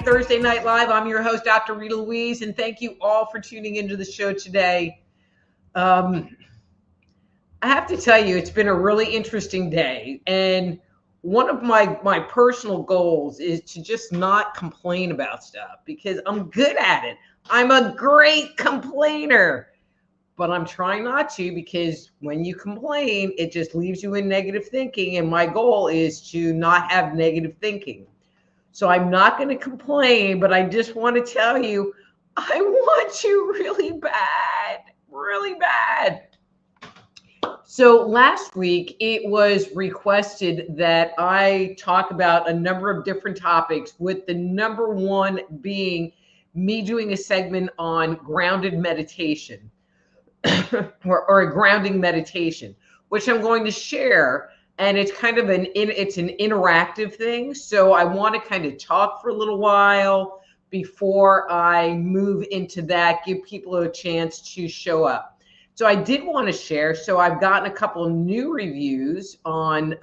Thursday Night Live. I'm your host, Dr. Rita Louise, and thank you all for tuning into the show today. I have to tell you, it's been a really interesting day, and one of my personal goals is to just not complain about stuff because I'm good at it. I'm a great complainer, but I'm trying not to because when you complain, it just leaves you in negative thinking, and my goal is to not have negative thinking. So I'm not going to complain, but I just want to tell you, I want you really bad, really bad. So last week, it was requested that I talk about a number of different topics, with the number one being me doing a segment on grounded meditation or a grounding meditation, which I'm going to share. And it's kind of an interactive thing. So I want to kind of talk for a little while before I move into that, give people a chance to show up. So I did want to share. So I've gotten a couple of new reviews on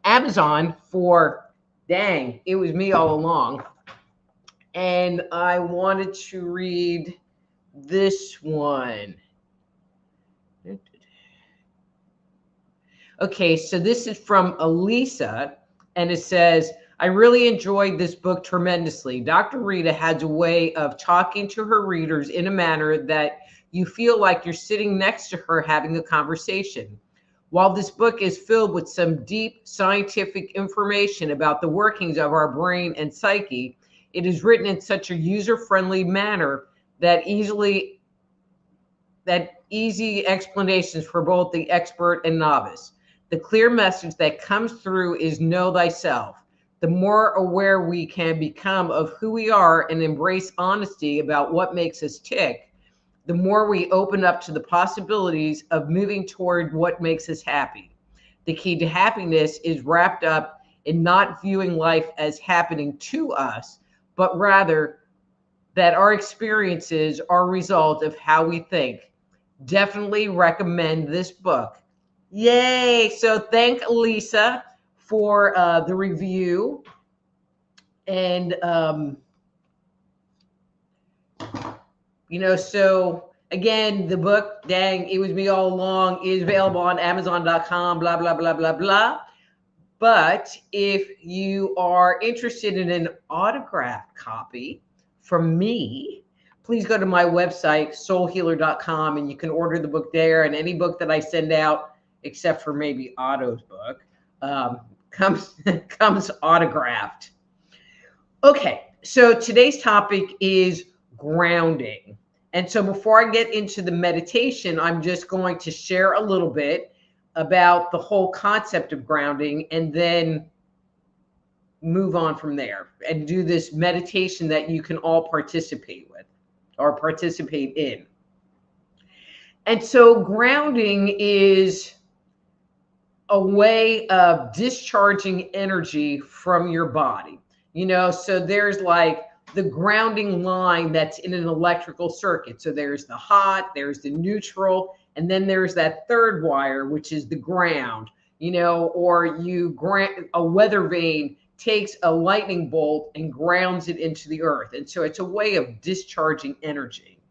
Amazon for, dang, it was me all along. And I wanted to read this one. Okay, so this is from Elisa, and it says, I really enjoyed this book tremendously. Dr. Rita has a way of talking to her readers in a manner that you feel like you're sitting next to her having a conversation. While this book is filled with some deep scientific information about the workings of our brain and psyche, it is written in such a user-friendly manner that easy explanations for both the expert and novice. The clear message that comes through is know thyself. The more aware we can become of who we are and embrace honesty about what makes us tick, the more we open up to the possibilities of moving toward what makes us happy. The key to happiness is wrapped up in not viewing life as happening to us, but rather that our experiences are a result of how we think. Definitely recommend this book. Yay! So thank Lisa for the review. And, so again, the book, dang, it was me all along, is available on Amazon.com, blah, blah, blah, blah, blah. But if you are interested in an autographed copy from me, please go to my website, soulhealer.com, and you can order the book there. And any book that I send out, except for maybe Otto's book, comes autographed. Okay, so today's topic is grounding. And so before I get into the meditation, I'm just going to share a little bit about the whole concept of grounding and then move on from there and do this meditation that you can all participate with or participate in. And so grounding is a way of discharging energy from your body. So there's like the grounding line that's in an electrical circuit. So there's the hot, there's the neutral, and then there's that third wire, which is the ground, or a weather vane takes a lightning bolt and grounds it into the earth. And so it's a way of discharging energy.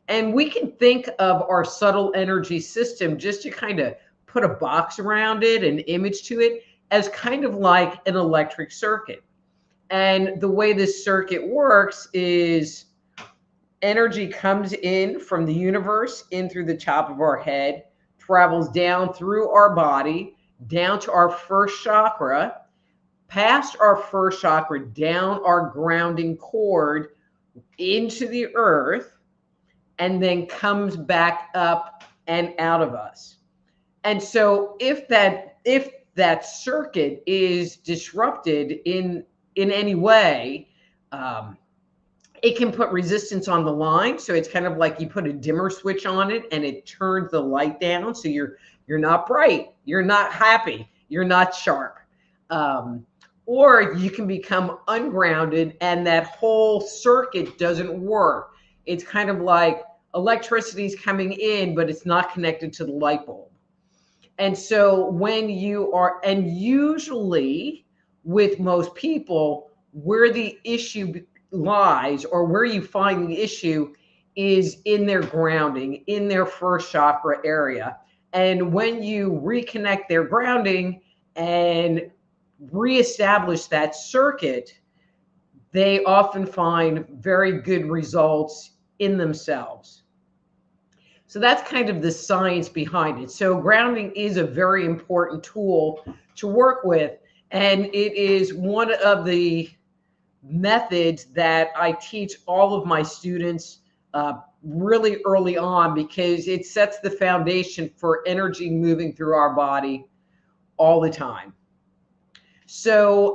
And we can think of our subtle energy system, just to kind of put a box around it, an image to it, as kind of like an electric circuit. And the way this circuit works is energy comes in from the universe, in through the top of our head, travels down through our body, down to our first chakra, past our first chakra, down our grounding cord into the earth, and then comes back up and out of us. And so if that circuit is disrupted in any way, um, it can put resistance on the line. So it's kind of like you put a dimmer switch on it and it turns the light down. So you're not bright, you're not happy, you're not sharp. Um, or you can become ungrounded and that whole circuit doesn't work. It's kind of like electricity is coming in, but it's not connected to the light bulb. And so when you are, and usually with most people, where the issue lies or where you find the issue is in their grounding, in their first chakra area. And when you reconnect their grounding and reestablish that circuit, they often find very good results in themselves. So that's kind of the science behind it. So grounding is a very important tool to work with. And it is one of the methods that I teach all of my students really early on, because it sets the foundation for energy moving through our body all the time. So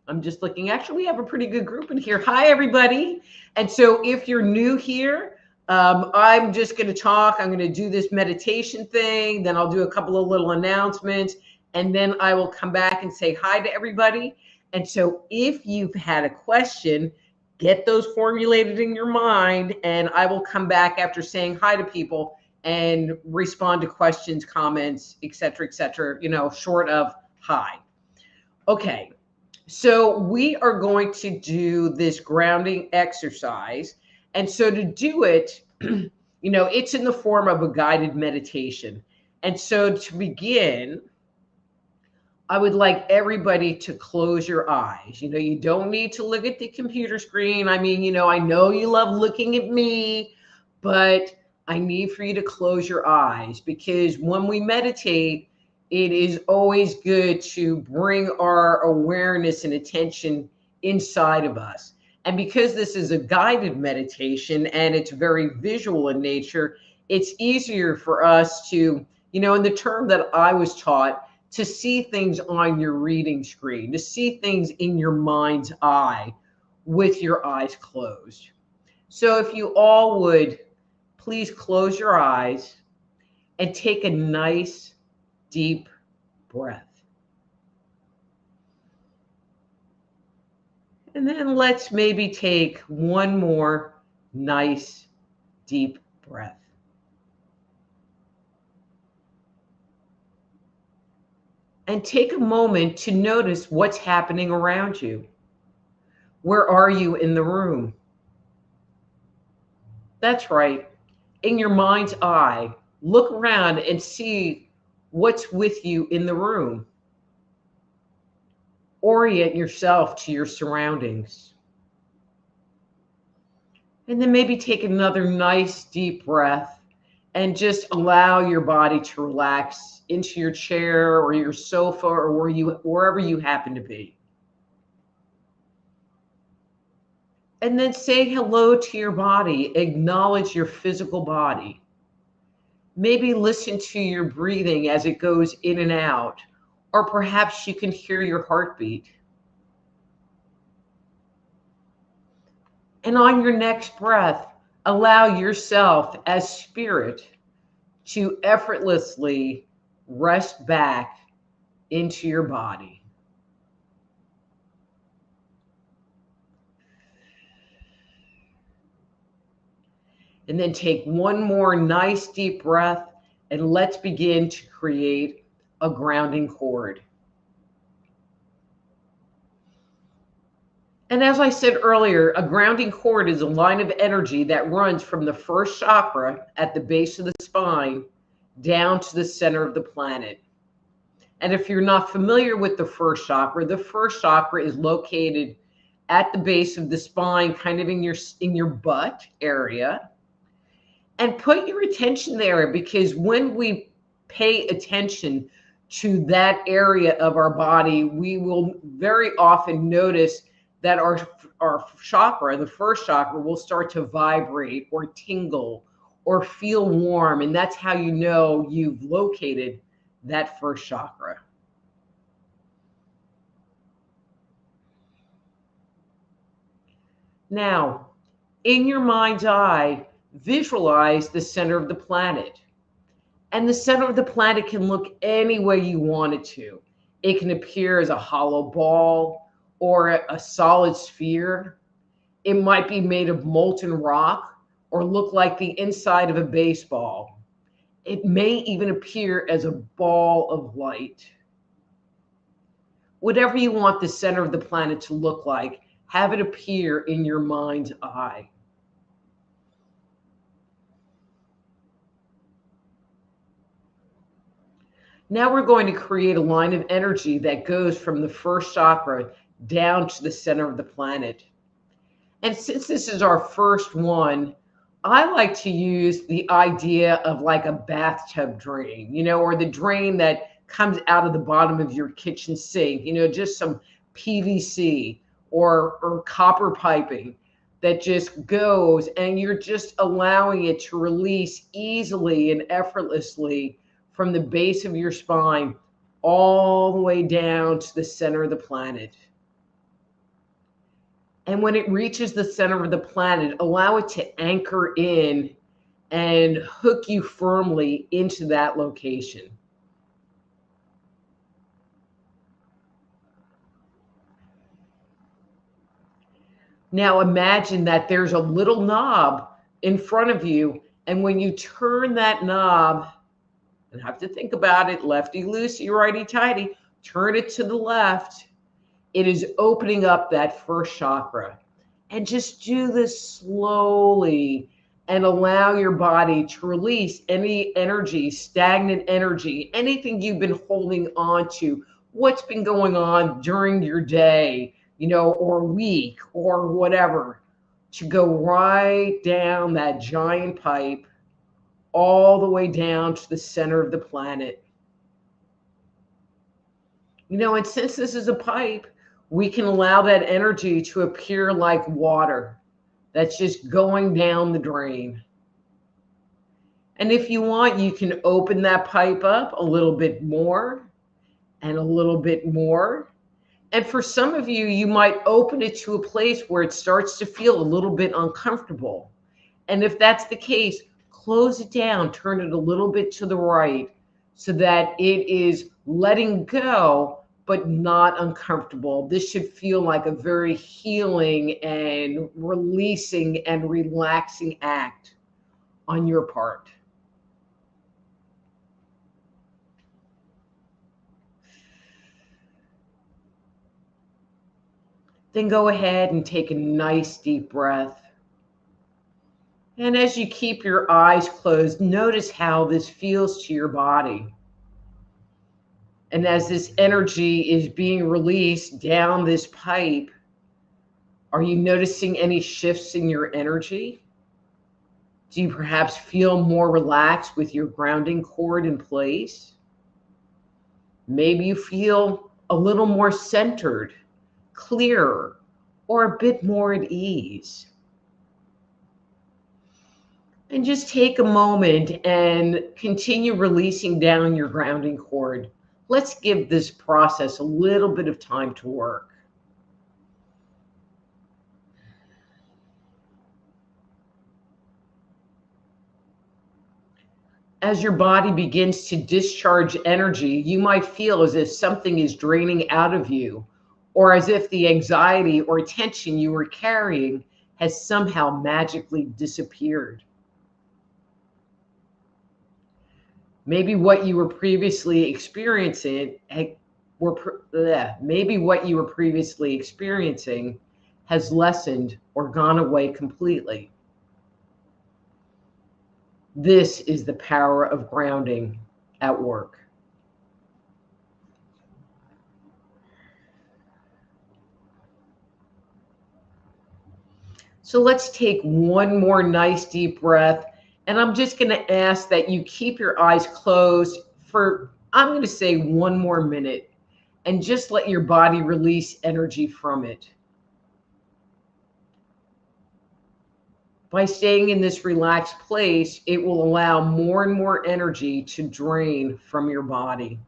I'm just looking. Actually, we have a pretty good group in here. Hi, everybody. And so if you're new here, I'm just going to talk. I'm going to do this meditation thing. Then I'll do a couple of little announcements. And then I will come back and say hi to everybody. And so if you've had a question, get those formulated in your mind. And I will come back after saying hi to people and respond to questions, comments, et cetera, you know, short of hi. Okay. So we are going to do this grounding exercise. And so to do it, you know, it's in the form of a guided meditation. And so to begin, I would like everybody to close your eyes. You know, you don't need to look at the computer screen. I mean, you know, I know you love looking at me, but I need for you to close your eyes, because when we meditate, it is always good to bring our awareness and attention inside of us. And because this is a guided meditation and it's very visual in nature, it's easier for us to, you know, in the term that I was taught, to see things on your reading screen, to see things in your mind's eye with your eyes closed. So if you all would please close your eyes and take a nice deep breath. And then let's maybe take one more nice deep breath. And take a moment to notice what's happening around you. Where are you in the room? That's right. In your mind's eye, look around and see what's with you in the room. Orient yourself to your surroundings. And then maybe take another nice deep breath and just allow your body to relax into your chair or your sofa or wherever you happen to be. And then say hello to your body. Acknowledge your physical body. Maybe listen to your breathing as it goes in and out, or perhaps you can hear your heartbeat. And on your next breath, allow yourself as spirit to effortlessly rest back into your body. And then take one more nice deep breath, and let's begin to create a grounding cord. And as I said earlier, a grounding cord is a line of energy that runs from the first chakra at the base of the spine down to the center of the planet. And if you're not familiar with the first chakra is located at the base of the spine, kind of in your butt area. And put your attention there, because when we pay attention to that area of our body, we will very often notice that our chakra, the first chakra, will start to vibrate or tingle or feel warm. And that's how you know you've located that first chakra. Now, in your mind's eye, visualize the center of the planet. And the center of the planet can look any way you want it to. It can appear as a hollow ball or a solid sphere. It might be made of molten rock or look like the inside of a baseball. It may even appear as a ball of light. Whatever you want the center of the planet to look like, have it appear in your mind's eye. Now we're going to create a line of energy that goes from the first chakra down to the center of the planet. And since this is our first one, I like to use the idea of like a bathtub drain, or the drain that comes out of the bottom of your kitchen sink, just some PVC or copper piping that just goes, and you're just allowing it to release easily and effortlessly from the base of your spine all the way down to the center of the planet. And when it reaches the center of the planet, allow it to anchor in and hook you firmly into that location. Now imagine that there's a little knob in front of you, and when you turn that knob, and have to think about it, lefty loosey, righty tighty, turn it to the left, it is opening up that first chakra. And just do this slowly and allow your body to release any energy, stagnant energy, anything you've been holding on to, what's been going on during your day, or week or whatever, to go right down that giant pipe all the way down to the center of the planet. And since this is a pipe, we can allow that energy to appear like water that's just going down the drain. And if you want, you can open that pipe up a little bit more and a little bit more. And for some of you, you might open it to a place where it starts to feel a little bit uncomfortable. And if that's the case, close it down, turn it a little bit to the right so that it is letting go, but not uncomfortable. This should feel like a very healing and releasing and relaxing act on your part. Then go ahead and take a nice deep breath. And as you keep your eyes closed, notice how this feels to your body. And as this energy is being released down this pipe, are you noticing any shifts in your energy? Do you perhaps feel more relaxed with your grounding cord in place? Maybe you feel a little more centered, clearer, or a bit more at ease. And just take a moment and continue releasing down your grounding cord. Let's give this process a little bit of time to work. As your body begins to discharge energy, you might feel as if something is draining out of you, or as if the anxiety or tension you were carrying has somehow magically disappeared. Maybe what you were previously experiencing has lessened or gone away completely. This is the power of grounding at work. So let's take one more nice deep breath. And I'm just going to ask that you keep your eyes closed for, I'm going to say, 1 more minute, and just let your body release energy from it. by staying in this relaxed place, it will allow more and more energy to drain from your body.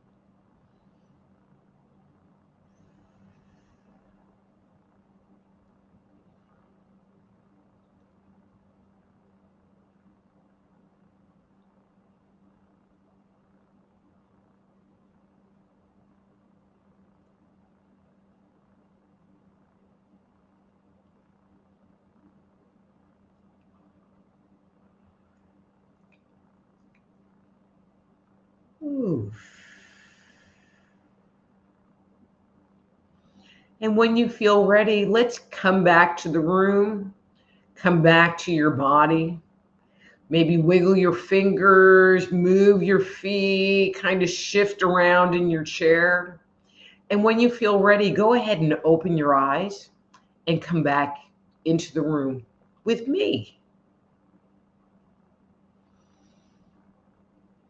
Ooh. And when you feel ready, let's come back to the room, come back to your body. Maybe wiggle your fingers, move your feet, kind of shift around in your chair. And when you feel ready, go ahead and open your eyes and come back into the room with me.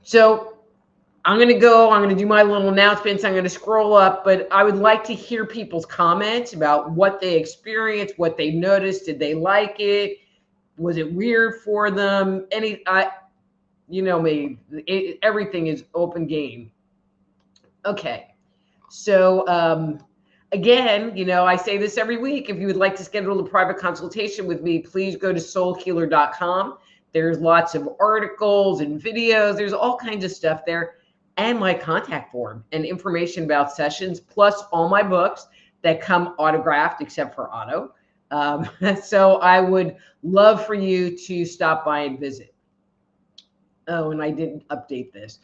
So I'm going to do my little announcements. I'm going to scroll up, but I would like to hear people's comments about what they experienced, what they noticed. Did they like it? Was it weird for them? You know me, everything is open game. Okay. So, again, I say this every week. If you would like to schedule a private consultation with me, please go to soulhealer.com. There's lots of articles and videos. There's all kinds of stuff there, and my contact form and information about sessions, plus all my books that come autographed, except for auto. So I would love for you to stop by and visit. Oh, and I didn't update this.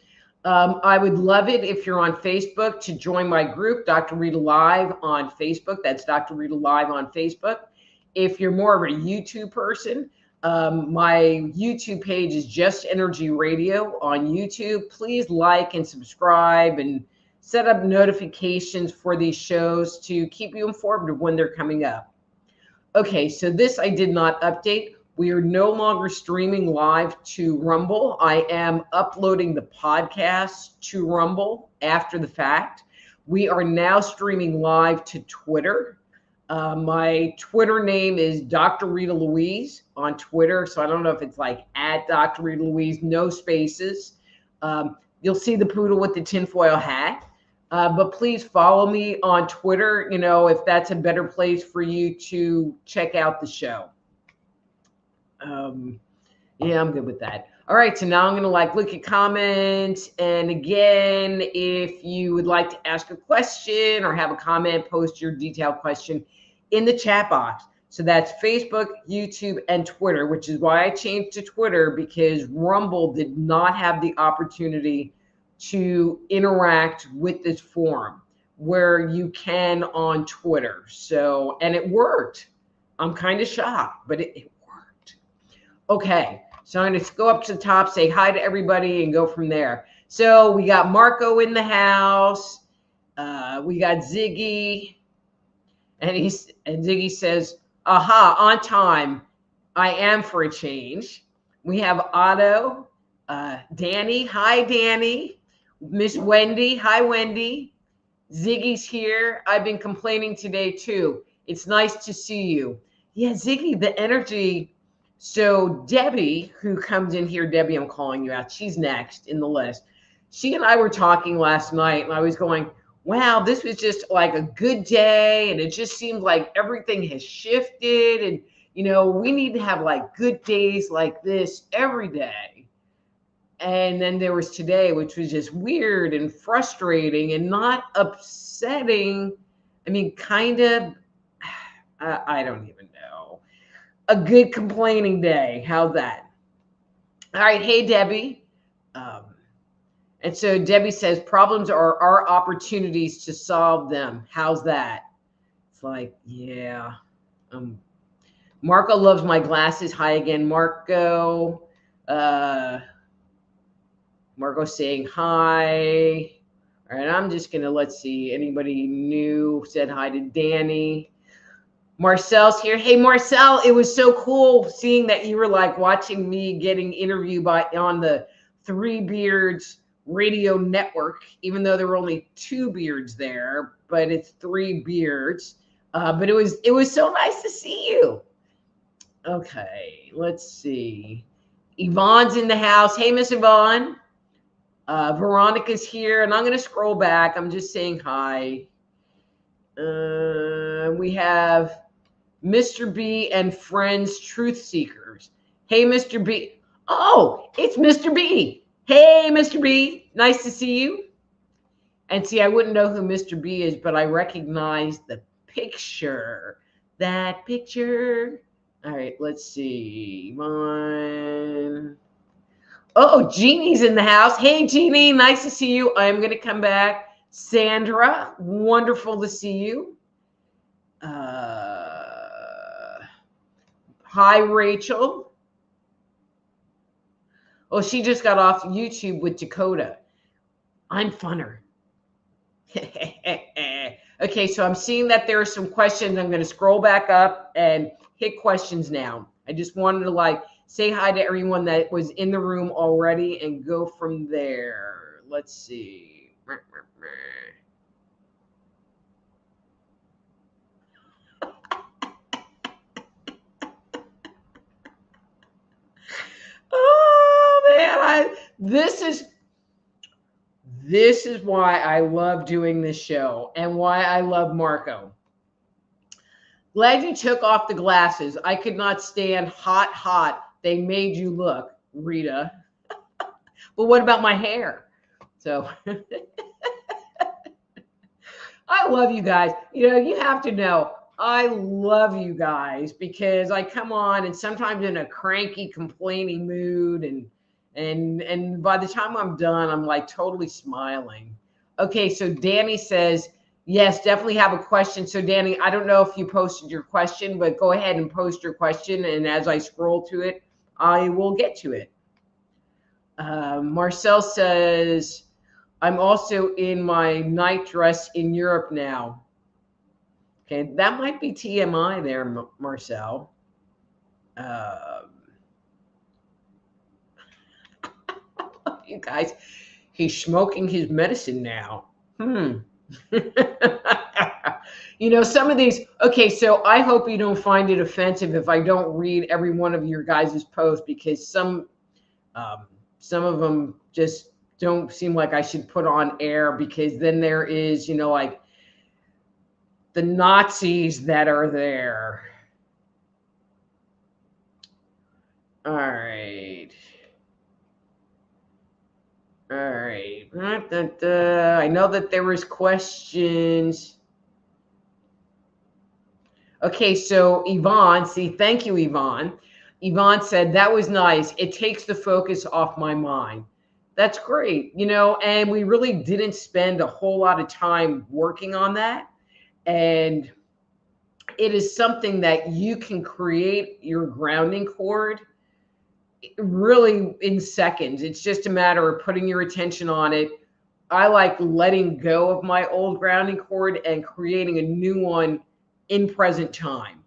I would love it if you're on Facebook to join my group, Dr. Rita Live on Facebook. That's Dr. Rita Live on Facebook. If you're more of a YouTube person, my YouTube page is Just Energy Radio on YouTube. Please like and subscribe and set up notifications for these shows to keep you informed of when they're coming up. Okay, so this I did not update. We are no longer streaming live to Rumble. I am uploading the podcast to Rumble after the fact. We are now streaming live to Twitter. My Twitter name is Dr. Rita Louise on Twitter. So I don't know if it's like at Dr. Rita Louise, no spaces. You'll see the poodle with the tinfoil hat. But please follow me on Twitter, if that's a better place for you to check out the show. Yeah, I'm good with that. All right, so now I'm going to look at comments. And again, if you would like to ask a question or have a comment, post your detailed question in the chat box. So that's Facebook, YouTube, and Twitter, which is why I changed to Twitter, because Rumble did not have the opportunity to interact with this forum where you can on Twitter. So, and it worked. I'm kind of shocked, but it worked. Okay, so I'm going to go up to the top, say hi to everybody, and go from there. So we got Marco in the house. We got Ziggy. And Ziggy says, aha, on time. I am for a change. We have Otto, Danny. Hi, Danny. Miss Wendy. Hi, Wendy. Ziggy's here. I've been complaining today, too. It's nice to see you. Yeah, Ziggy, the energy. So Debbie, who comes in here, Debbie, I'm calling you out. She's next in the list. She and I were talking last night, and I was going, wow, this was just like a good day. And it just seemed like everything has shifted. And, we need to have good days like this every day. And then there was today, which was just weird and frustrating and not upsetting. I mean, kind of, I don't even know. A good complaining day. How's that? All right. Hey, Debbie. And so Debbie says, problems are our opportunities to solve them. How's that? It's like, yeah. Marco loves my glasses. Hi again, Marco. Marco saying hi. All right, I'm just going to, let's see. Anybody new said hi to Danny. Marcel's here. Hey, Marcel, it was so cool seeing that you were watching me getting interviewed on the Three Beards radio network, even though there were only two beards there, but it's Three Beards. But it was so nice to see you. Okay, let's see. Yvonne's in the house. Hey, Miss Yvonne. Veronica's here, and I'm going to scroll back. I'm just saying hi. We have Mr. B and Friends Truth Seekers. Hey, Mr. B. Oh, it's Mr. B. Hey, Mr. B. Nice to see you. And see, I wouldn't know who Mr. B is, but I recognize the picture. That picture. All right, let's see. One. Oh, Jeannie's in the house. Hey, Jeannie, nice to see you. I'm going to come back. Sandra, wonderful to see you. Hi, Rachel. Oh, she just got off YouTube with Dakota. I'm funner. Okay, so I'm seeing that there are some questions. I'm going to scroll back up and hit questions now. I just wanted to say hi to everyone that was in the room already and go from there. Let's see. Oh man, this is why I love doing this show and why I love Marco. Glad you took off the glasses. I could not stand hot. They made you look, Rita. But what about my hair? So I love you guys. You have to know I love you guys because I come on and sometimes in a cranky, complaining mood, and by the time I'm done, I'm like totally smiling. Okay, so Danny says, yes, definitely have a question. So Danny, I don't know if you posted your question, but go ahead and post your question, and as I scroll to it, I will get to it. Marcel says, I'm also in my night dress in Europe now. Okay, that might be TMI there, Marcel. You guys, he's smoking his medicine now. Some of these. Okay, so I hope you don't find it offensive if I don't read every one of your guys' posts because some of them just don't seem like I should put on air because then there is, like the Nazis that are there. All right. I know that there was questions. Okay, so Yvonne, thank you, Yvonne. Yvonne said, that was nice. It takes the focus off my mind. That's great, and we really didn't spend a whole lot of time working on that. And it is something that you can create your grounding cord really in seconds. It's just a matter of putting your attention on it. I like letting go of my old grounding cord and creating a new one in present time.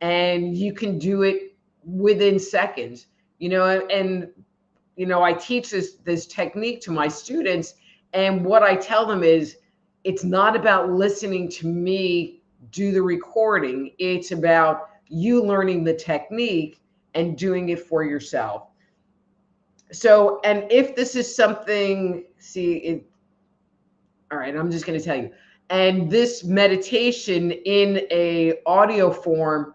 And you can do it within seconds, and I teach this technique to my students. And what I tell them is it's not about listening to me do the recording. It's about you learning the technique and doing it for yourself. So, and if this is something, all right, I'm just going to tell you. And this meditation in a audio form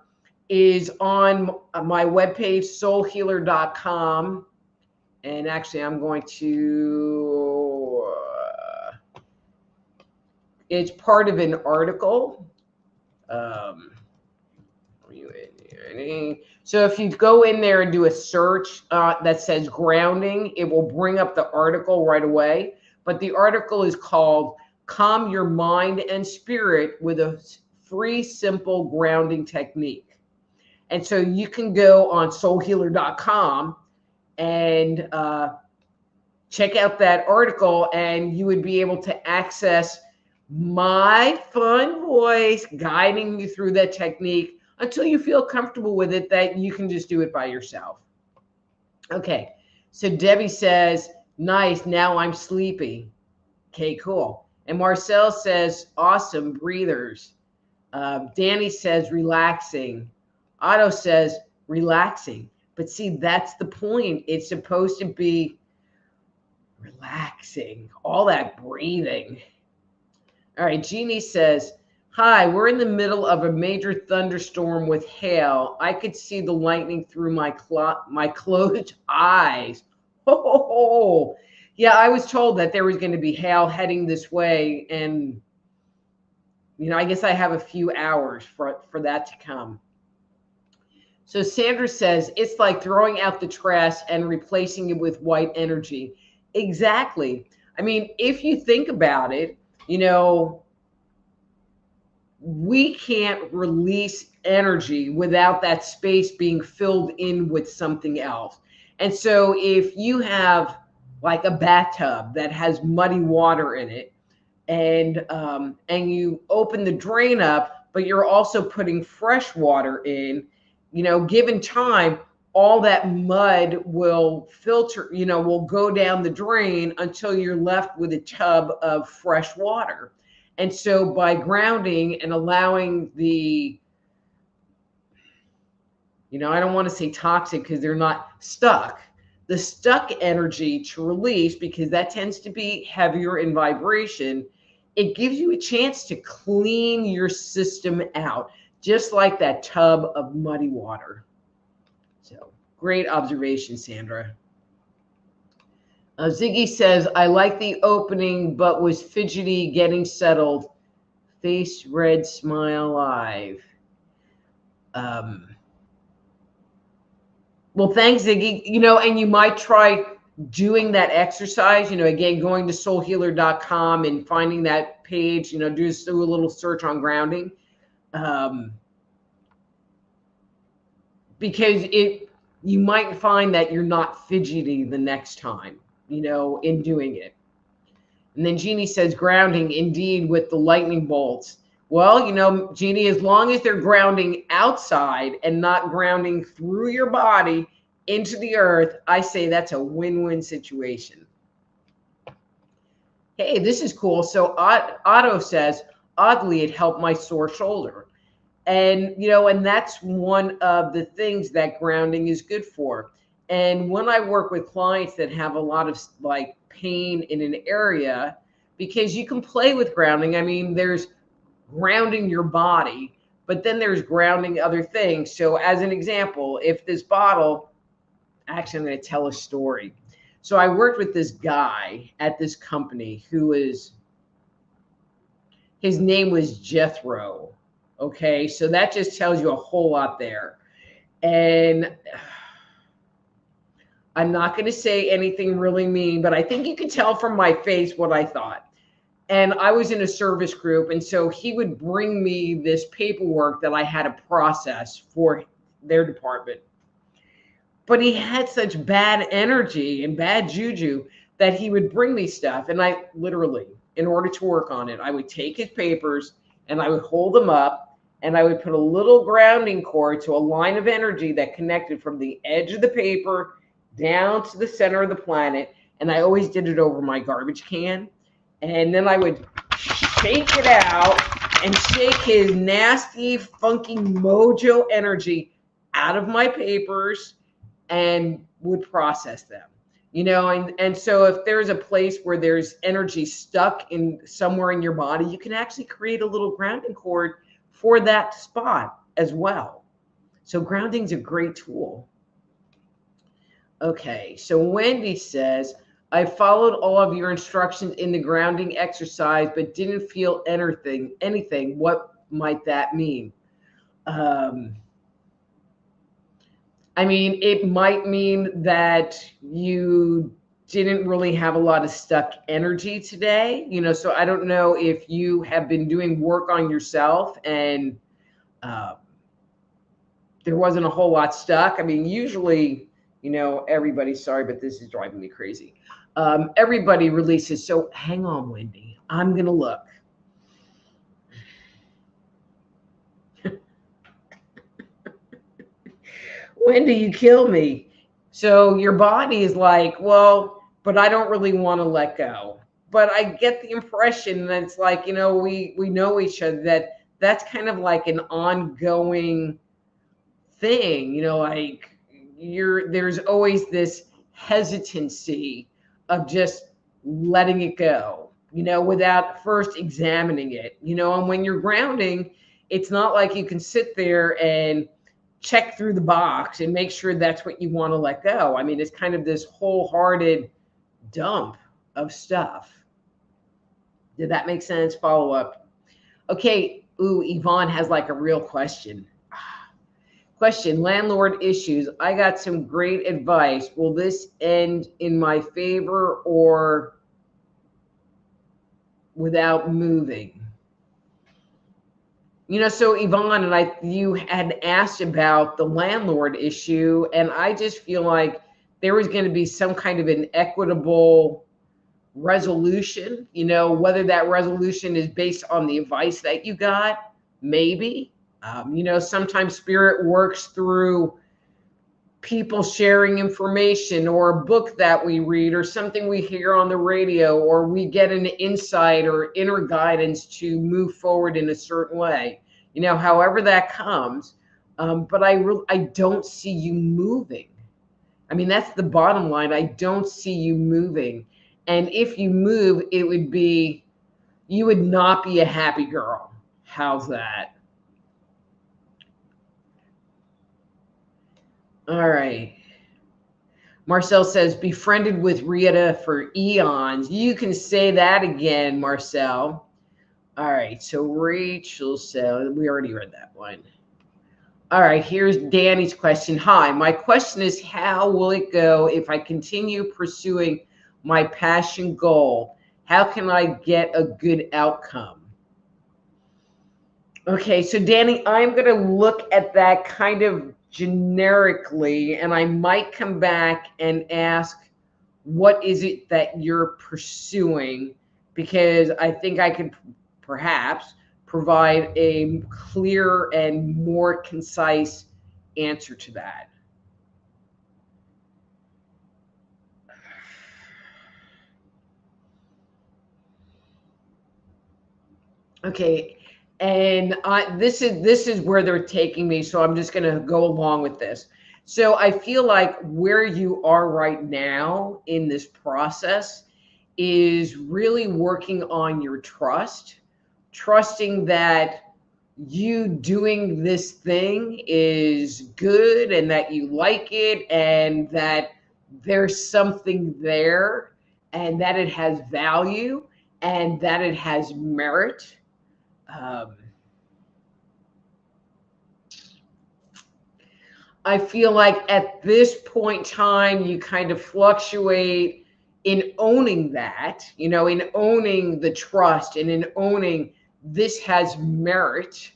is on my webpage, soulhealer.com. And actually, I'm going to, it's part of an article. So if you go in there and do a search that says grounding, it will bring up the article right away. But the article is called Calm Your Mind and Spirit with a Free, Simple Grounding Technique. And so you can go on soulhealer.com and check out that article, and you would be able to access my fun voice guiding you through that technique until you feel comfortable with it, that you can just do it by yourself. Okay, so Debbie says, nice, now I'm sleepy. Okay, cool. And Marcel says, awesome, breathers. Danny says, relaxing. Otto says, relaxing. But see, that's the point. It's supposed to be relaxing, all that breathing. All right, Jeannie says, hi, we're in the middle of a major thunderstorm with hail. I could see the lightning through my closed eyes. Oh, yeah, I was told that there was going to be hail heading this way. And, I guess I have a few hours for that to come. So Sandra says, it's like throwing out the trash and replacing it with white energy. Exactly. I mean, if you think about it, we can't release energy without that space being filled in with something else. And so if you have like a bathtub that has muddy water in it, and you open the drain up, but you're also putting fresh water in, given time, all that mud will filter, will go down the drain until you're left with a tub of fresh water. And so by grounding and allowing the, I don't want to say toxic because they're not stuck, the stuck energy to release, because that tends to be heavier in vibration, it gives you a chance to clean your system out, just like that tub of muddy water. So great observation, Sandra. Ziggy says, I like the opening, but was fidgety getting settled. Face red, smile live. Well, thanks, Ziggy. And you might try doing that exercise, again, going to soulhealer.com and finding that page, do a little search on grounding. Because you might find that you're not fidgety the next time, in doing it. And then Jeannie says, grounding, indeed, with the lightning bolts. Well, Jeannie, as long as they're grounding outside and not grounding through your body into the earth, I say that's a win-win situation. Hey, this is cool. So Otto says, oddly, it helped my sore shoulder. And, and that's one of the things that grounding is good for. And when I work with clients that have a lot of like pain in an area, because you can play with grounding. I mean, there's grounding your body, but then there's grounding other things. So as an example, if this bottle, actually, I'm going to tell a story. So I worked with this guy at this company his name was Jethro. Okay, so that just tells you a whole lot there. And I'm not going to say anything really mean, but I think you can tell from my face what I thought. And I was in a service group, and so he would bring me this paperwork that I had to process for their department. But he had such bad energy and bad juju that he would bring me stuff. And I literally, in order to work on it, I would take his papers and I would hold them up, and I would put a little grounding cord to a line of energy that connected from the edge of the paper down to the center of the planet. And I always did it over my garbage can. And then I would shake it out and shake his nasty, funky mojo energy out of my papers and would process them. And so if there's a place where there's energy stuck in somewhere in your body, you can actually create a little grounding cord for that spot as well. So grounding is a great tool. Okay, so Wendy says, I followed all of your instructions in the grounding exercise, but didn't feel anything. What might that mean? I mean, it might mean that you didn't really have a lot of stuck energy today, so I don't know if you have been doing work on yourself and there wasn't a whole lot stuck. I mean, usually, everybody, sorry, but this is driving me crazy. Everybody releases. So hang on, Wendy. I'm going to look. Wendy, you kill me. So your body is like, well, but I don't really want to let go. But I get the impression that it's like, we know each other, that's kind of like an ongoing thing, like there's always this hesitancy of just letting it go, without first examining it, and when you're grounding, it's not like you can sit there and check through the box and make sure that's what you want to let go. I mean, it's kind of this wholehearted dump of stuff. Did that make sense? Follow up. Okay. Ooh, Yvonne has like a real question. Question, landlord issues. I got some great advice. Will this end in my favor or without moving? So Yvonne and you had asked about the landlord issue, and I just feel like there was going to be some kind of an equitable resolution, whether that resolution is based on the advice that you got, maybe. Sometimes spirit works through people sharing information or a book that we read or something we hear on the radio, or we get an insight or inner guidance to move forward in a certain way, however that comes. But I don't see you moving. I mean, that's the bottom line. I don't see you moving. And if you move, you would not be a happy girl. How's that? All right. Marcel says, befriended with Rita for eons. You can say that again, Marcel. All right. So Rachel said, we already read that one. All right. Here's Danny's question. Hi, my question is, how will it go if I continue pursuing my passion goal? How can I get a good outcome? Okay, so Danny, I'm going to look at that kind of generically, and I might come back and ask, what is it that you're pursuing? Because I think I could perhaps provide a clear and more concise answer to that. Okay, and this is where they're taking me, so I'm just going to go along with this. So I feel like where you are right now in this process is really working on your trust, trusting that you doing this thing is good and that you like it and that there's something there and that it has value and that it has merit. I feel like at this point in time, you kind of fluctuate in owning that, in owning the trust and in owning this has merit,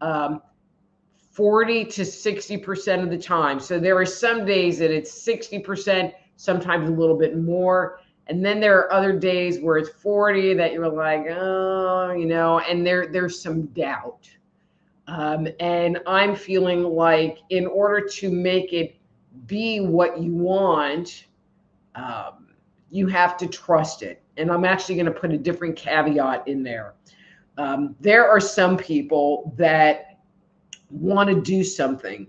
40 to 60% of the time. So there are some days that it's 60%, sometimes a little bit more. And then there are other days where it's 40 that you're like, oh, and there's some doubt. And I'm feeling like in order to make it be what you want, you have to trust it. And I'm actually going to put a different caveat in there. There are some people that want to do something,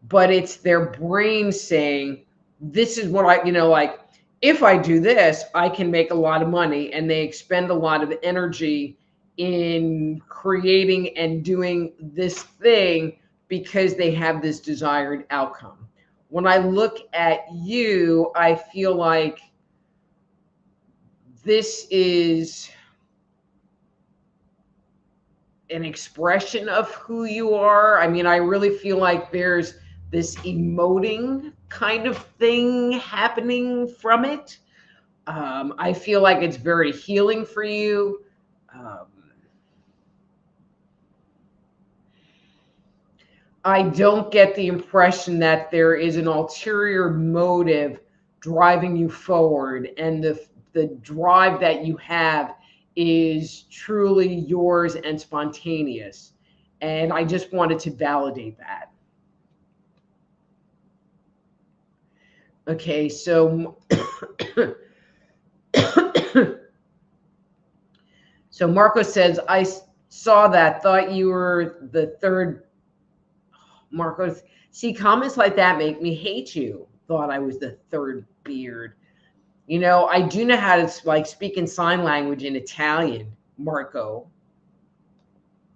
but it's their brain saying, this is what like, if I do this, I can make a lot of money. And they expend a lot of energy in creating and doing this thing because they have this desired outcome. When I look at you, I feel like this is an expression of who you are. I mean, I really feel like there's this emoting kind of thing happening from it. I feel like it's very healing for you. I don't get the impression that there is an ulterior motive driving you forward, and the drive that you have is truly yours and spontaneous. And I just wanted to validate that. Okay, so so Marco says, I saw that, thought you were the third. Marco, see, comments like that make me hate you. Thought I was the third beard. I do know how to like speak in sign language in Italian. Marco,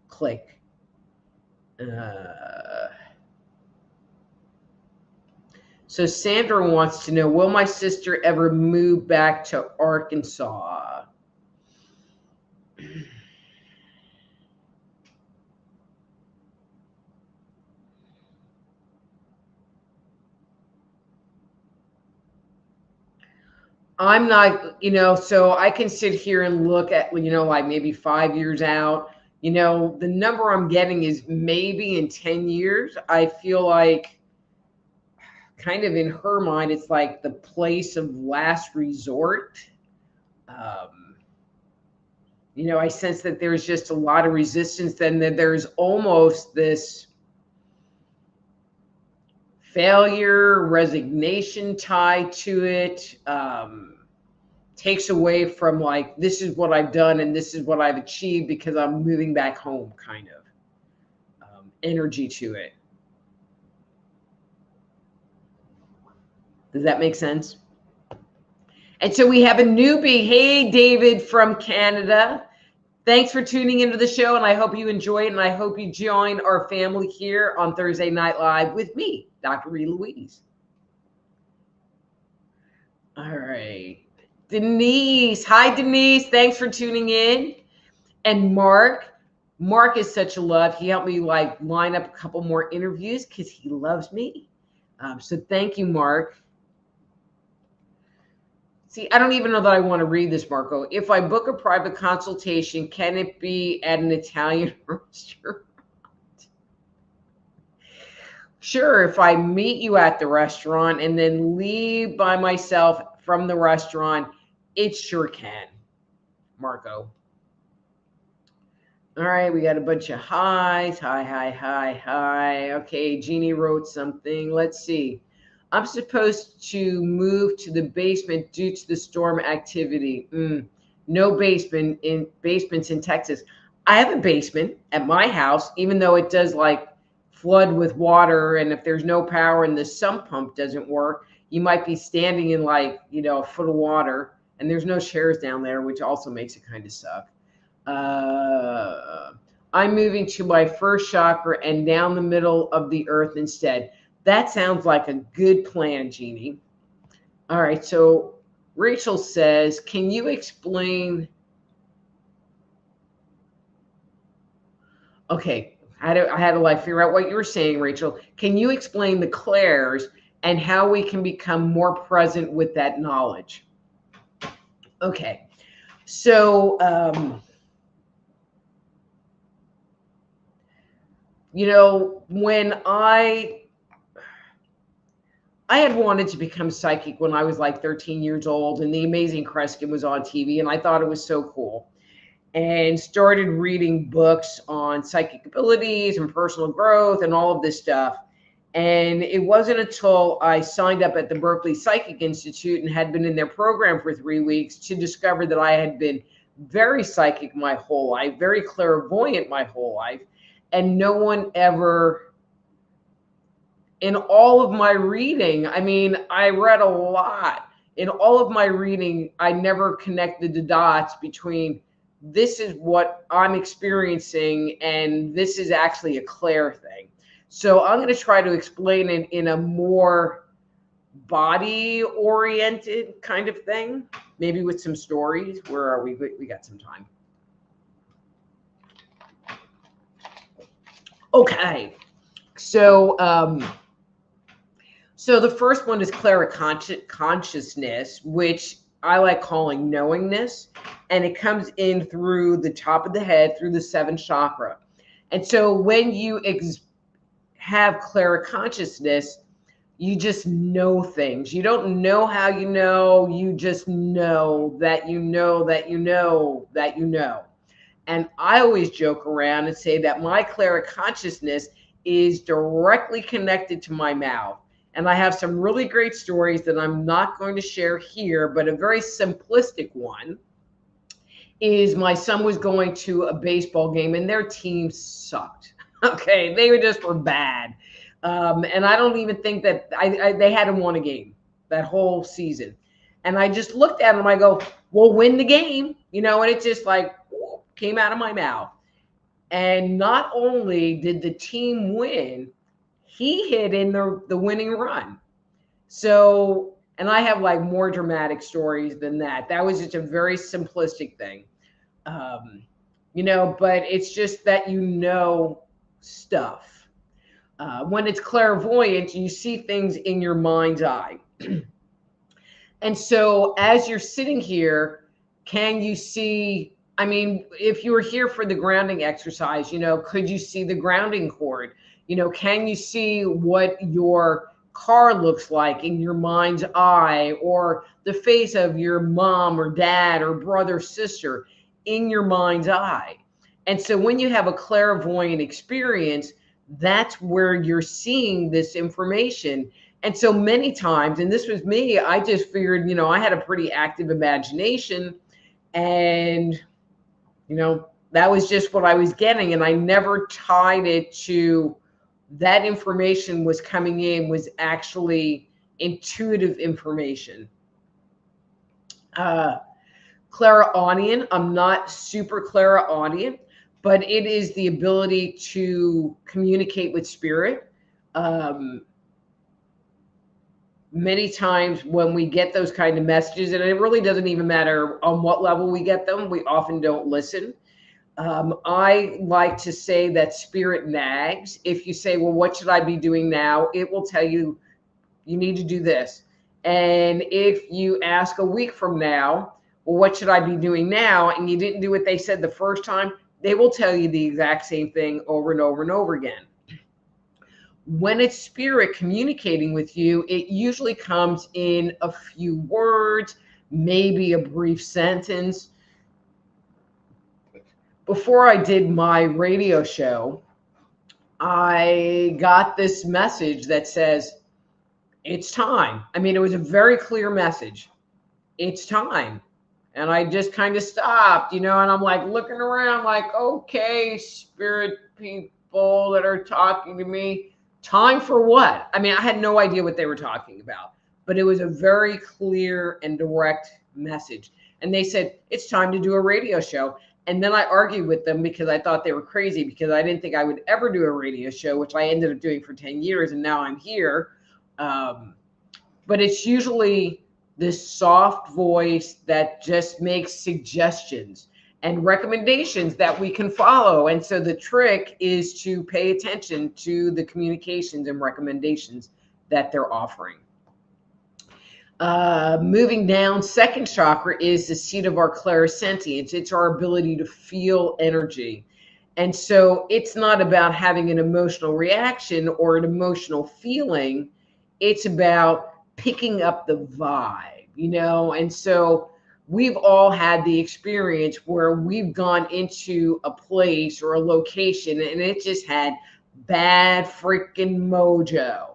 click. So Sandra wants to know, will my sister ever move back to Arkansas? I'm not, so I can sit here and look at, like maybe 5 years out. The number I'm getting is maybe in 10 years. I feel like kind of in her mind, it's like the place of last resort. I sense that there's just a lot of resistance, then that there's almost this failure, resignation tied to it. Takes away from like, this is what I've done and this is what I've achieved because I'm moving back home, kind of energy to it. Does that make sense? And so we have a newbie. Hey, David from Canada. Thanks for tuning into the show, and I hope you enjoy it, and I hope you join our family here on Thursday Night Live with me, Dr. Rita Louise. All right. Denise. Hi, Denise. Thanks for tuning in. And Mark. Mark is such a love. He helped me like line up a couple more interviews because he loves me. So thank you, Mark. See, I don't even know that I want to read this, Marco. If I book a private consultation, can it be at an Italian restaurant? Sure, if I meet you at the restaurant and then leave by myself from the restaurant, it sure can, Marco. All right, we got a bunch of highs. Hi. Okay, Jeannie wrote something. Let's see. I'm supposed to move to the basement due to the storm activity. No basements in Texas. I have a basement at my house, even though it does like flood with water. And if there's no power and the sump pump doesn't work, you might be standing in like, a foot of water, and there's no chairs down there, which also makes it kind of suck. I'm moving to my first chakra and down the middle of the earth instead. That sounds like a good plan, Jeannie. All right, so Rachel says, can you explain? Okay, I had to like figure out what you were saying, Rachel. Can you explain the clairs and how we can become more present with that knowledge? Okay, so when I had wanted to become psychic when I was like 13 years old, and The Amazing Kreskin was on TV, and I thought it was so cool, and started reading books on psychic abilities and personal growth and all of this stuff. And it wasn't until I signed up at the Berkeley Psychic Institute and had been in their program for 3 weeks to discover that I had been very psychic my whole life, very clairvoyant my whole life, and no one ever, in all of my reading, I mean, I read a lot. In all of my reading, I never connected the dots between this is what I'm experiencing and this is actually a clair thing. So I'm going to try to explain it in a more body-oriented kind of thing, maybe with some stories. Where are we? We got some time. Okay. So the first one is clairconsciousness, which I like calling knowingness, and it comes in through the top of the head, through the 7th chakra. And so when you have clairconsciousness, you just know things. You don't know how you know, you just know that you know that you know that you know. And I always joke around and say that my clairconsciousness is directly connected to my mouth. And I have some really great stories that I'm not going to share here, but a very simplistic one is my son was going to a baseball game and their team sucked. Okay, they were just were bad. And I don't even think that they hadn't won a game that whole season. And I just looked at them. I go, "We'll win the game," and it just like came out of my mouth. And not only did the team win, he hit in the winning run. So, and I have like more dramatic stories than that. That was just a very simplistic thing. Um, but it's just that stuff. When it's clairvoyant, you see things in your mind's eye. And so as you're sitting here, can you see? I mean, if you were here for the grounding exercise, could you see the grounding cord? Can you see what your car looks like in your mind's eye, or the face of your mom or dad or brother, sister in your mind's eye? And so when you have a clairvoyant experience, that's where you're seeing this information. And so many times, and this was me, I just figured, I had a pretty active imagination, and, that was just what I was getting. And I never tied it to that information was coming in was actually intuitive information. Clairaudient, I'm not super clairaudient, but it is the ability to communicate with spirit. Many times when we get those kind of messages, and it really doesn't even matter on what level we get them, we often don't listen. I like to say that spirit nags. If you say, well, what should I be doing now? It will tell you, you need to do this. And if you ask a week from now, well, what should I be doing now? And you didn't do what they said the first time, they will tell you the exact same thing over and over and over again. When it's spirit communicating with you, it usually comes in a few words, maybe a brief sentence. Before I did my radio show, I got this message that says, it's time. I mean, it was a very clear message. It's time. And I just kind of stopped, and I'm like looking around like, okay, spirit people that are talking to me. Time for what? I mean, I had no idea what they were talking about, but it was a very clear and direct message. And they said, it's time to do a radio show. And then I argued with them because I thought they were crazy, because I didn't think I would ever do a radio show, which I ended up doing for 10 years. And now I'm here. But it's usually this soft voice that just makes suggestions and recommendations that we can follow. And so the trick is to pay attention to the communications and recommendations that they're offering. Moving down, second chakra is the seat of our clairsentience. It's our ability to feel energy. And so it's not about having an emotional reaction or an emotional feeling. It's about picking up the vibe, and so we've all had the experience where we've gone into a place or a location and it just had bad freaking mojo,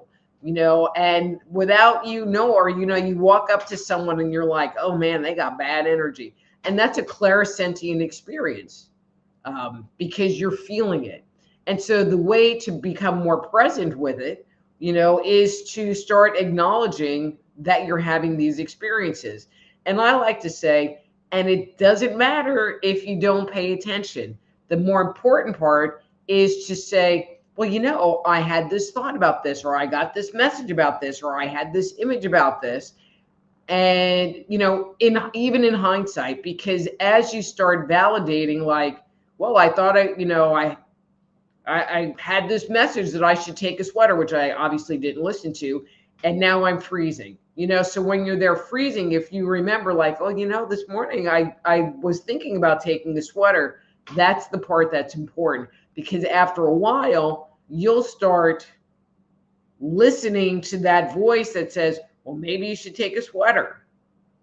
and without or you walk up to someone and you're like, oh man, they got bad energy. And that's a clairsentient experience, because you're feeling it. And so the way to become more present with it, is to start acknowledging that you're having these experiences. And I like to say, and it doesn't matter if you don't pay attention. The more important part is to say, well, I had this thought about this, or I got this message about this, or I had this image about this. And, even in hindsight, because as you start validating, like, well, I thought I had this message that I should take a sweater, which I obviously didn't listen to. And now I'm freezing, so when you're there freezing, if you remember like, oh, this morning I was thinking about taking the sweater, that's the part that's important, because after a while, you'll start listening to that voice that says, well, maybe you should take a sweater,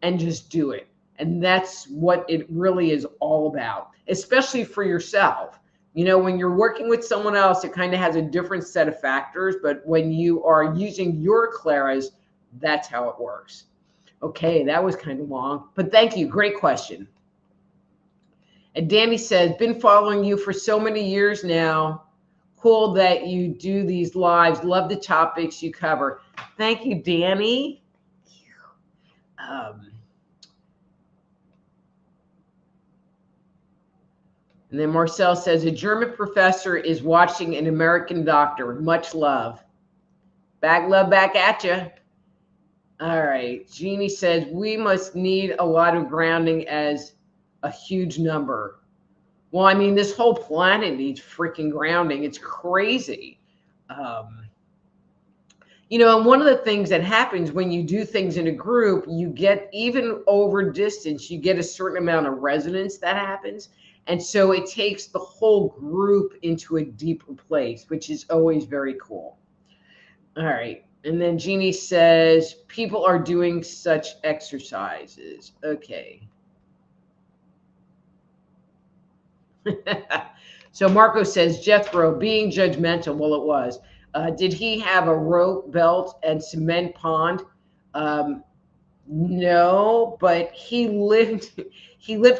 and just do it. And that's what it really is all about, especially for yourself. When you're working with someone else, it kind of has a different set of factors, but when you are using your clairs, that's how it works. Okay, that was kind of long, but thank you. Great question. And Danny said, been following you for so many years now. Cool that you do these lives. Love the topics you cover. Thank you, Danny. And then Marcel says, a German professor is watching an American doctor. Much love. Back love back at you. All right. Jeannie says, we must need a lot of grounding as a huge number. Well, I mean, this whole planet needs freaking grounding. It's crazy. You know, and one of the things that happens when you do things in a group, you get, even over distance, you get a certain amount of resonance that happens. And so it takes the whole group into a deeper place, which is always very cool. All right. And then Jeannie says, people are doing such exercises. Okay. So Marco says, Jethro, being judgmental. Well, it was. Did he have a rope belt and cement pond? No, but he lived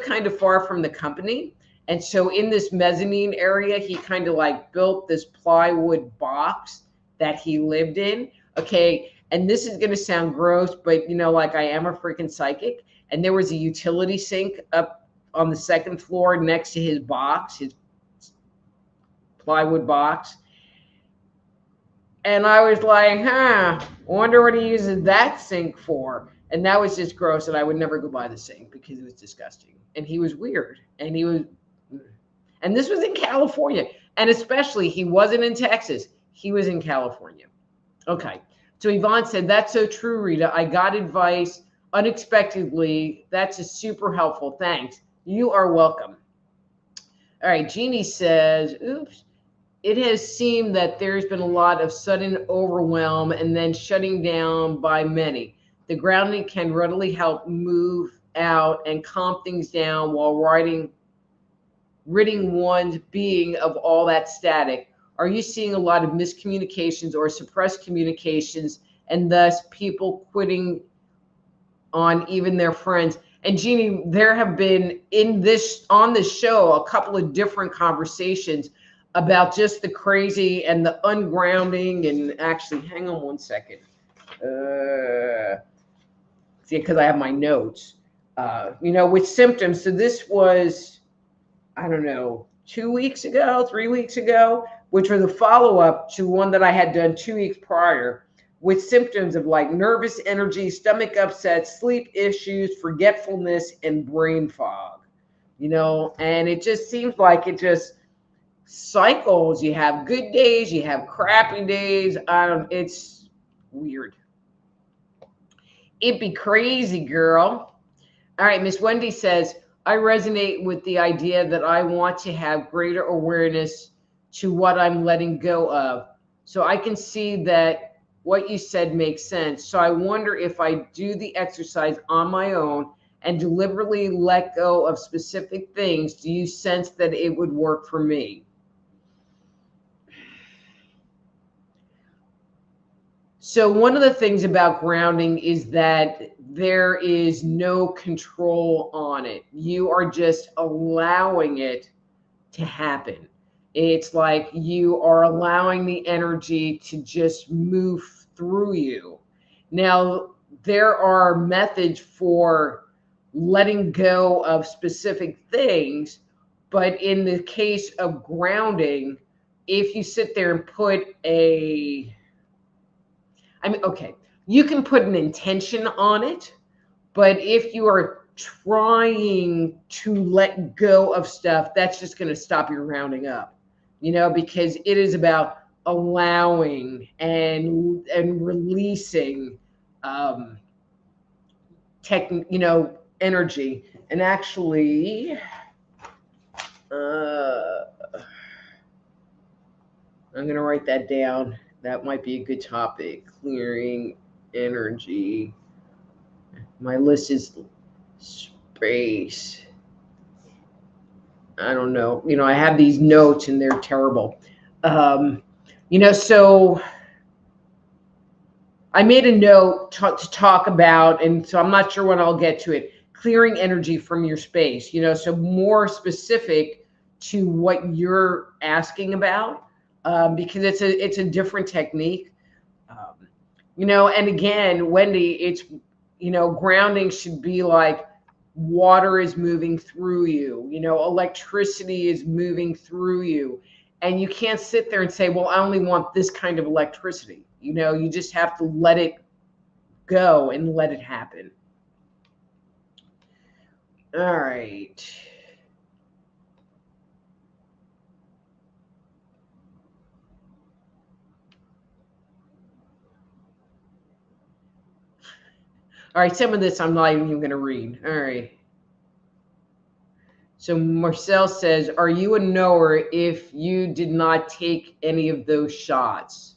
kind of far from the company. And so in this mezzanine area, he kind of like built this plywood box that he lived in. Okay. And this is going to sound gross, but you know, like I am a freaking psychic. And there was a utility sink up on the second floor next to his box, his plywood box. And I was like, wonder what he uses that sink for. And that was just gross. And I would never go by the sink because it was disgusting. And he was weird. And this was in California. And especially, he wasn't in Texas. He was in California. Okay. So Yvonne said, that's so true, Rita. I got advice unexpectedly. That's a super helpful. Thanks. You are welcome. All right. Jeannie says, oops. It has seemed that there's been a lot of sudden overwhelm and then shutting down by many. The grounding can readily help move out and calm things down while ridding one's being of all that static. Are you seeing a lot of miscommunications or suppressed communications and thus people quitting on even their friends? And Jeannie, there have been on this show a couple of different conversations about just the crazy and the ungrounding. And actually, hang on one second. See, because I have my notes. You know, with symptoms. So this was, I don't know, 2 weeks ago, 3 weeks ago, which was a follow-up to one that I had done 2 weeks prior, with symptoms of like nervous energy, stomach upset, sleep issues, forgetfulness, and brain fog. You know, and it just seems like it just cycles. You have good days, you have crappy days. It's weird. It'd be crazy, girl. All right, Miss Wendy says, I resonate with the idea that I want to have greater awareness to what I'm letting go of. So I can see that what you said makes sense. So I wonder if I do the exercise on my own and deliberately let go of specific things, do you sense that it would work for me? So one of the things about grounding is that there is no control on it. You are just allowing it to happen. It's like you are allowing the energy to just move through you. Now, there are methods for letting go of specific things, but in the case of grounding, if you sit there and put okay, you can put an intention on it, but if you are trying to let go of stuff, that's just going to stop your rounding up, you know, because it is about allowing and releasing energy. And actually, I'm going to write that down. That might be a good topic. Clearing energy. My list is space. I don't know. You know, I have these notes and they're terrible. So I made a note to talk about, and so I'm not sure when I'll get to it, clearing energy from your space, so more specific to what you're asking about. because it's a different technique. And again, Wendy, it's, grounding should be like water is moving through you, electricity is moving through you. And you can't sit there and say, well, I only want this kind of electricity. You just have to let it go and let it happen. All right. All right, some of this I'm not even going to read. All right. So Marcel says, are you a knower if you did not take any of those shots?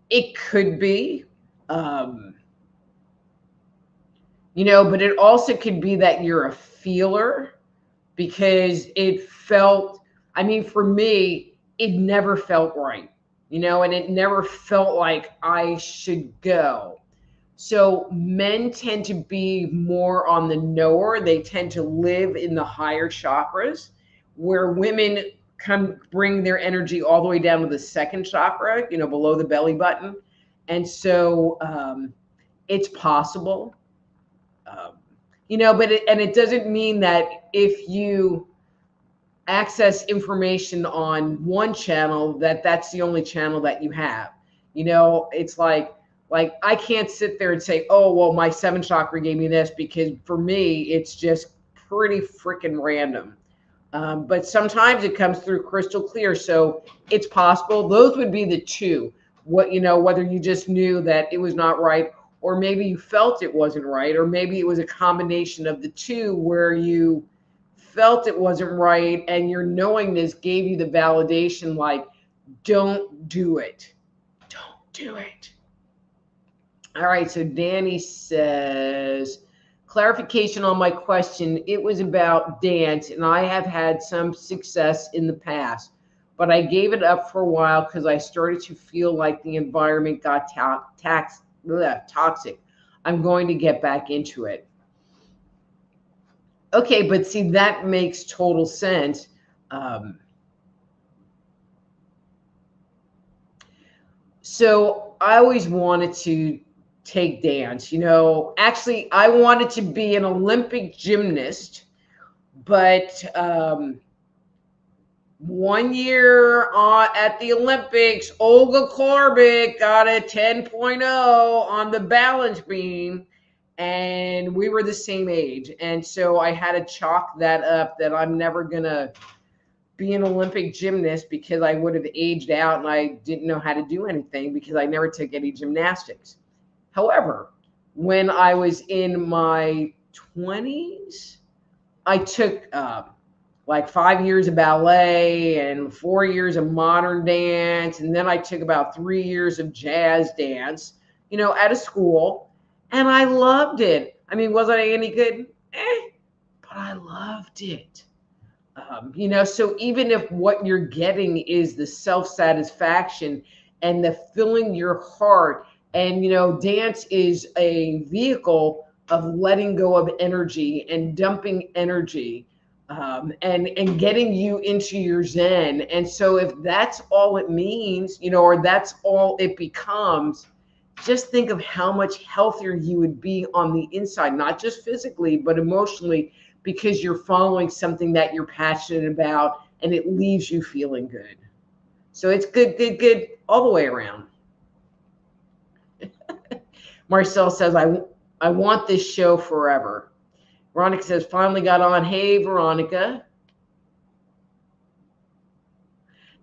It could be. But it also could be that you're a feeler, because it felt, for me, it never felt right, and it never felt like I should go. So men tend to be more on the knower. They tend to live in the higher chakras, where women bring their energy all the way down to the second chakra, below the belly button. And so it's possible. But it doesn't mean that if you access information on one channel, that's the only channel that you have. It's like I can't sit there and say, oh, well, my seventh chakra gave me this, because for me, it's just pretty freaking random. But sometimes it comes through crystal clear. So it's possible. Those would be the two. Whether you just knew that it was not right, or maybe you felt it wasn't right, or maybe it was a combination of the two, where you felt it wasn't right and your knowingness gave you the validation, like, don't do it. Don't do it. All right, so Danny says, clarification on my question. It was about dance, and I have had some success in the past, but I gave it up for a while because I started to feel like the environment got toxic. I'm going to get back into it. Okay, but see, that makes total sense. So I always wanted to take dance. Actually, I wanted to be an Olympic gymnast, but 1 year at the Olympics, Olga Korbik got a 10.0 on the balance beam, and we were the same age. And so I had to chalk that up, that I'm never going to be an Olympic gymnast, because I would have aged out and I didn't know how to do anything, because I never took any gymnastics. However, when I was in my 20s, I took like 5 years of ballet and 4 years of modern dance. And then I took about 3 years of jazz dance, at a school. And I loved it. Was I any good? But I loved it. So even if what you're getting is the self-satisfaction and the filling your heart, and, dance is a vehicle of letting go of energy and dumping energy, and getting you into your Zen. And so if that's all it means, or that's all it becomes, just think of how much healthier you would be on the inside, not just physically, but emotionally, because you're following something that you're passionate about, and it leaves you feeling good. So it's good all the way around. Marcel says, I want this show forever. Veronica says, finally got on. Hey, Veronica.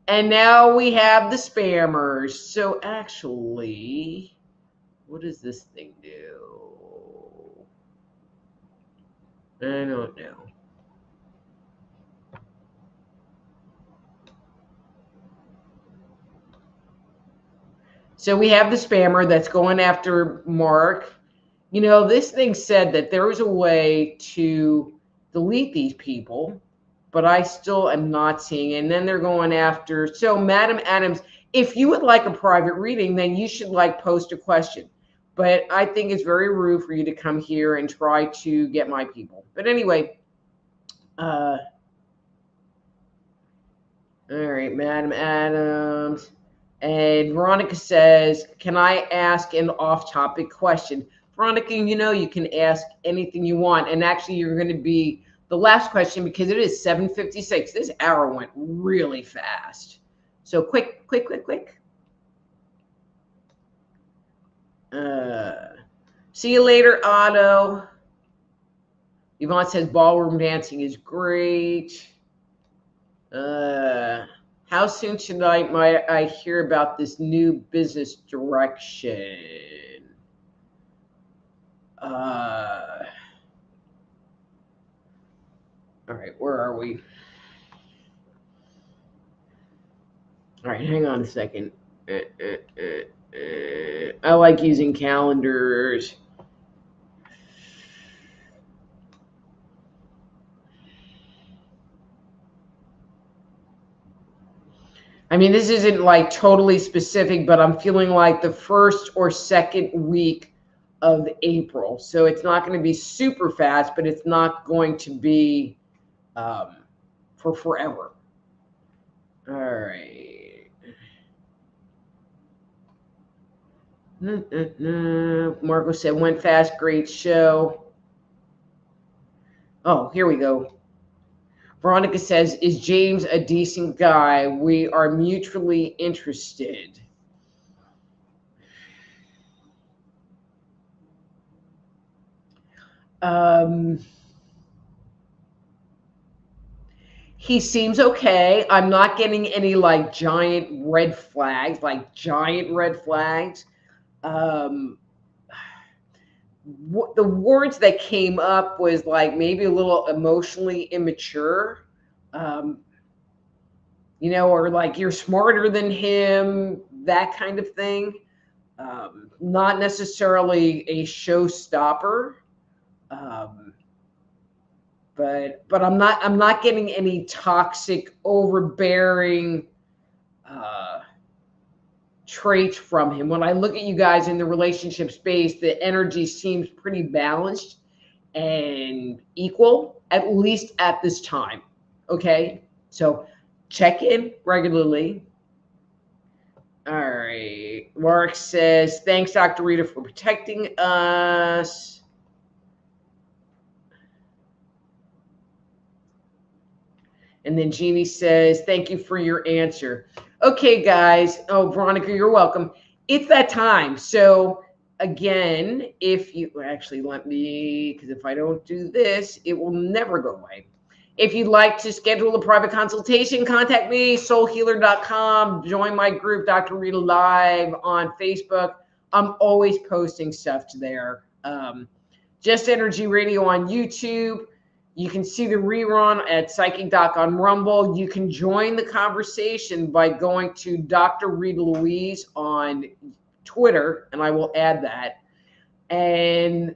And now we have the spammers. So actually, what does this thing do? I don't know. So we have the spammer that's going after Mark. This thing said that there was a way to delete these people, but I still am not seeing it. And then they're going after. So Madam Adams, if you would like a private reading, then you should post a question. But I think it's very rude for you to come here and try to get my people. But anyway, All right, Madam Adams. And Veronica says, can I ask an off-topic question? Veronica, you can ask anything you want. And actually, you're going to be the last question because it is 7:56. This hour went really fast. So quick. See you later, Otto. Yvonne says ballroom dancing is great. How soon tonight might I hear about this new business direction? All right, where are we? All right, hang on a second. I like using calendars. I mean, this isn't like totally specific, but I'm feeling like the first or second week of April. So it's not going to be super fast, but it's not going to be for forever. All right. Marco said, went fast, great show. Oh, here we go. Veronica says, is James a decent guy? We are mutually interested. He seems okay. I'm not getting any like giant red flags. The words that came up was like maybe a little emotionally immature, or like you're smarter than him, that kind of thing. Not necessarily a showstopper, but I'm not getting any toxic, overbearing traits from him. When I look at you guys in the relationship space, the energy seems pretty balanced and equal, at least at this time. Okay, so check in regularly. All right. Mark says, thanks, Dr. Rita, for protecting us. And then Jeannie says, thank you for your answer. Okay, guys. Oh, Veronica, you're welcome. It's that time. So again, if you actually let me, because if I don't do this, it will never go away. If you'd like to schedule a private consultation, contact me, soulhealer.com. Join my group, Dr. Rita Live on Facebook. I'm always posting stuff to there. Just Energy Radio on YouTube. You can see the rerun at Psychic Doc on Rumble. You can join the conversation by going to Dr. Rita Louise on Twitter, and I will add that. And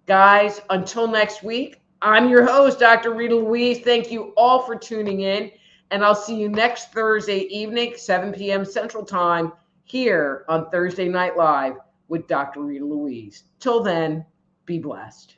guys, until next week, I'm your host, Dr. Rita Louise. Thank you all for tuning in, and I'll see you next Thursday evening, 7 p.m. Central Time, here on Thursday Night Live with Dr. Rita Louise. Till then, be blessed.